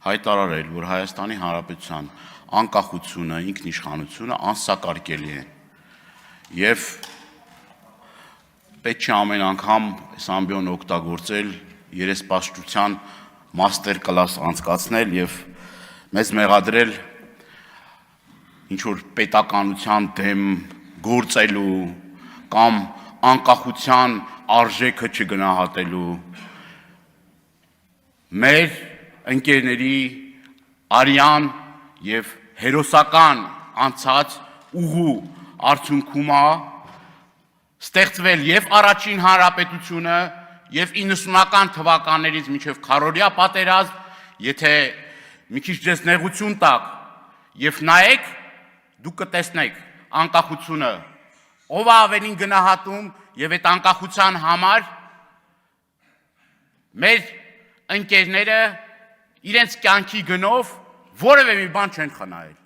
հայտարարել, որ Հայաստանի Հանրապետության անկախությունը, ինքնիշխանությունը անսակարկելի է եւ պետք չէ ամեն անգամ այս ամբիոնը օգտագործել երեսպաշտության մաստեր կլաս անցկացնել եւ մեզ մեղադրել ինչ-որ պետականության դեմ գործելու կամ անկախության արժեքը չգնահատելու մեր ընկերների արյան եւ հերոսական անցած ուղու արդյունքում ստեղծվել եւ առաջին հանրապետությունը եւ 90-ական թվականներից մինչեւ քարորիա պատերազմ, եթե մի քիչ դες նեղություն տակ եւ նայեք, դուք կտեսնեք անկախությունը ով է ավելին գնահատում եւ այդ անկախության համար մեր ընկերները իրենց կյանքի գնով որևէ մի բան չեն խնայել։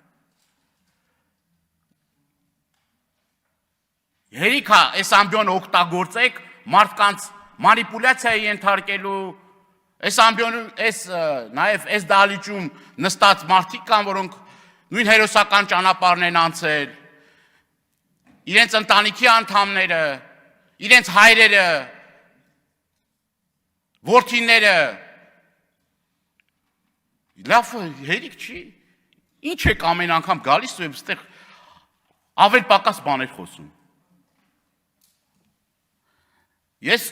Հերիքա այս ամբիոնը օգտագործեք մարդկանց մանիպուլյացիայի ենթարկելու, այս ամբիոնը, նաև այս դահլիճում նստած մարդիկ կան, որոնք նույն հերոսական ճանապարհն են անցել, իրենց ընտանիքի անդամները, իրենց հայրերը, որդիները, լավ հերիք չի, ինչ եք ամեն անգամ գալիս ու այստեղ ավել պակաս բաներ խոսում։ Ես